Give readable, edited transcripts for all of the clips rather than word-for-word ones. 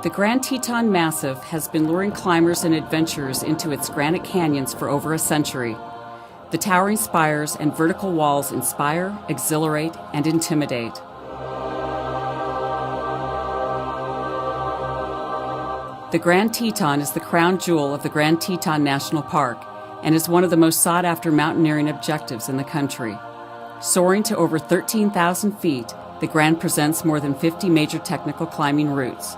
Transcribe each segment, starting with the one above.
The Grand Teton Massif has been luring climbers and adventurers into its granite canyons for over a century. The towering spires and vertical walls inspire, exhilarate, and intimidate. The Grand Teton is the crown jewel of the Grand Teton National Park and is one of the most sought-after mountaineering objectives in the country. Soaring to over 13,000 feet, the Grand presents more than 50 major technical climbing routes.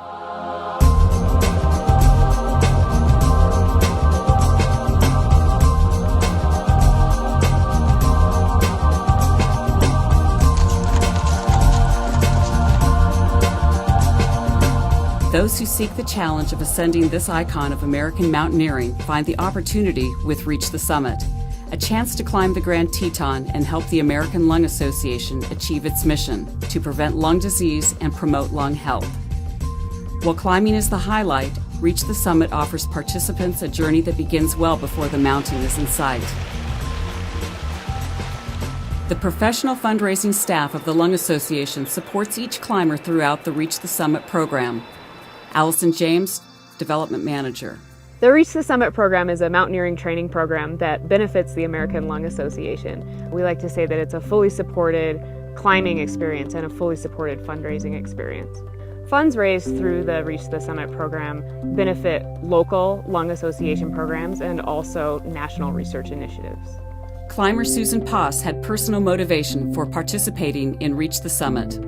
Those who seek the challenge of ascending this icon of American mountaineering find the opportunity with Reach the Summit, a chance to climb the Grand Teton and help the American Lung Association achieve its mission to prevent lung disease and promote lung health. While climbing is the highlight, Reach the Summit offers participants a journey that begins well before the mountain is in sight. The professional fundraising staff of the Lung Association supports each climber throughout the Reach the Summit program. Allison James, Development Manager. The Reach the Summit program is a mountaineering training program that benefits the American Lung Association. We like to say that it's a fully supported climbing experience and a fully supported fundraising experience. Funds raised through the Reach the Summit program benefit local Lung Association programs and also national research initiatives. Climber Susan Poss had personal motivation for participating in Reach the Summit.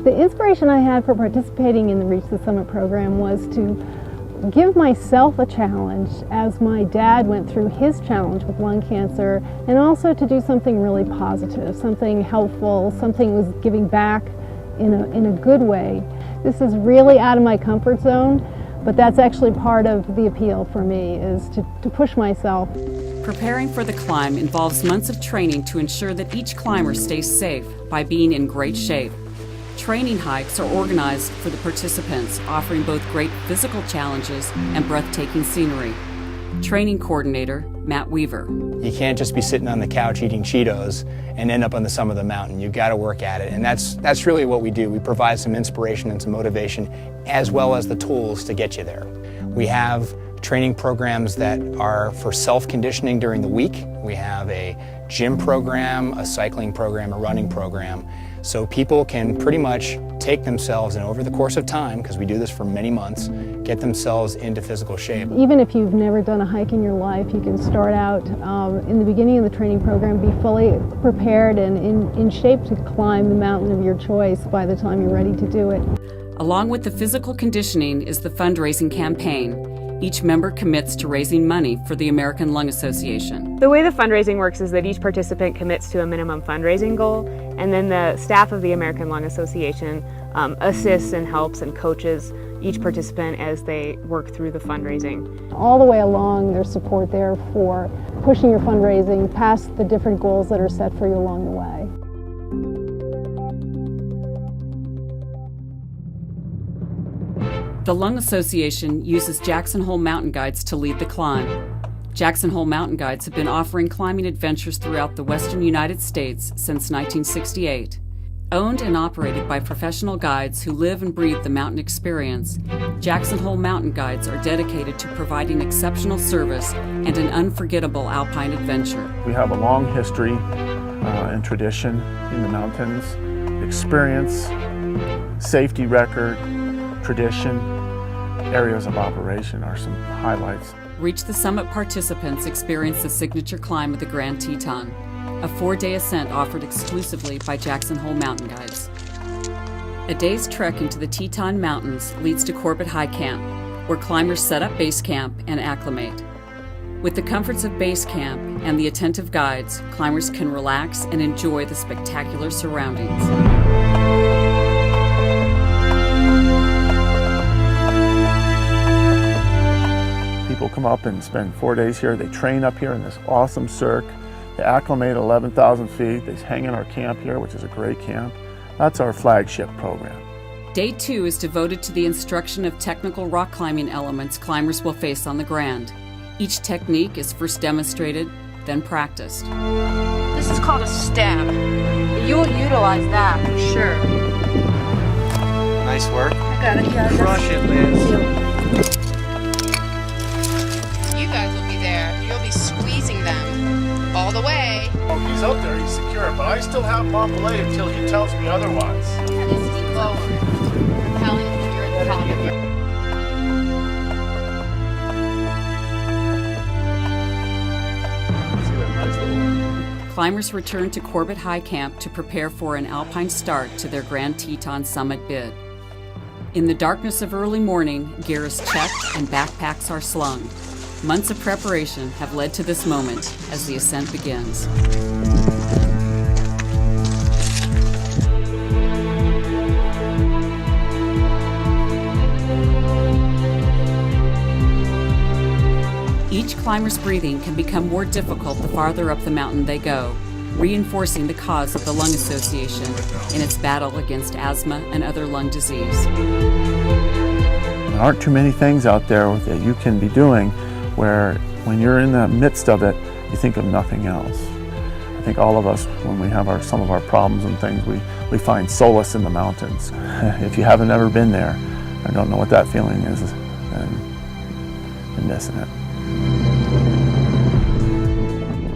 The inspiration I had for participating in the Reach the Summit program was to give myself a challenge as my dad went through his challenge with lung cancer, and also to do something really positive, something helpful, something was giving back in a good way. This is really out of my comfort zone, but that's actually part of the appeal for me, is to push myself. Preparing for the climb involves months of training to ensure that each climber stays safe by being in great shape. Training hikes are organized for the participants, offering both great physical challenges and breathtaking scenery. Training coordinator, Matt Weaver. You can't just be sitting on the couch eating Cheetos and end up on the summit of the mountain. You've got to work at it, and that's really what we do. We provide some inspiration and some motivation, as well as the tools to get you there. We have training programs that are for self-conditioning during the week. We have a gym program, a cycling program, a running program. So people can pretty much take themselves, and over the course of time, because we do this for many months, get themselves into physical shape. Even if you've never done a hike in your life, you can start out in the beginning of the training program, be fully prepared and in shape to climb the mountain of your choice by the time you're ready to do it. Along with the physical conditioning is the fundraising campaign. Each member commits to raising money for the American Lung Association. The way the fundraising works is that each participant commits to a minimum fundraising goal, and then the staff of the American Lung Association assists and helps and coaches each participant as they work through the fundraising. All the way along, there's support there for pushing your fundraising past the different goals that are set for you along the way. The Lung Association uses Jackson Hole Mountain Guides to lead the climb. Jackson Hole Mountain Guides have been offering climbing adventures throughout the western United States since 1968. Owned and operated by professional guides who live and breathe the mountain experience, Jackson Hole Mountain Guides are dedicated to providing exceptional service and an unforgettable alpine adventure. We have a long history and tradition in the mountains, experience, safety record, tradition, areas of operation are some highlights. Reach the Summit participants experience the signature climb of the Grand Teton, a 4-day ascent offered exclusively by Jackson Hole Mountain Guides. A day's trek into the Teton Mountains leads to Corbett High Camp, where climbers set up base camp and acclimate. With the comforts of base camp and the attentive guides, climbers can relax and enjoy the spectacular surroundings. People come up and spend 4 days here. They train up here in this awesome cirque. They acclimate at 11,000 feet. They hang in our camp here, which is a great camp. That's our flagship program. Day 2 is devoted to the instruction of technical rock climbing elements climbers will face on the Grand. Each technique is first demonstrated, then practiced. This is called a stab. You'll utilize that for sure. When I Nice work. Got it, yeah. Crush it, Liz. You guys will be there. You'll be squeezing them all the way. Oh, he's up there, he's secure, but I still have Mont Belay until he tells me otherwise. Lower. Helen, you're at the top. See that nice little... Climbers return to Corbett High Camp to prepare for an alpine start to their Grand Teton summit bid. In the darkness of early morning, gear is checked and backpacks are slung. Months of preparation have led to this moment as the ascent begins. Each climber's breathing can become more difficult the farther up the mountain they go, reinforcing the cause of the Lung Association in its battle against asthma and other lung disease. There aren't too many things out there that you can be doing where when you're in the midst of it, you think of nothing else. I think all of us, when we have some of our problems and things, we find solace in the mountains. If you haven't ever been there and don't know what that feeling is, then you're missing it.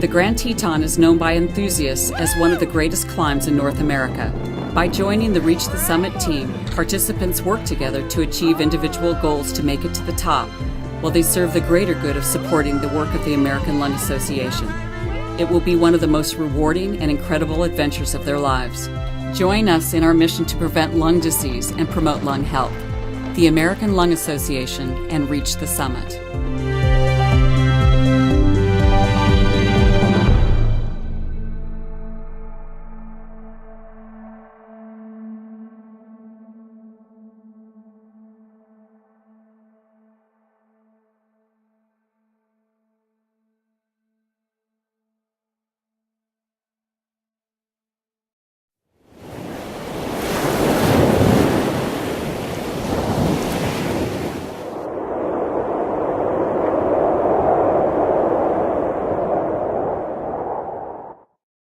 The Grand Teton is known by enthusiasts as one of the greatest climbs in North America. By joining the Reach the Summit team, participants work together to achieve individual goals to make it to the top, while they serve the greater good of supporting the work of the American Lung Association. It will be one of the most rewarding and incredible adventures of their lives. Join us in our mission to prevent lung disease and promote lung health. The American Lung Association and Reach the Summit.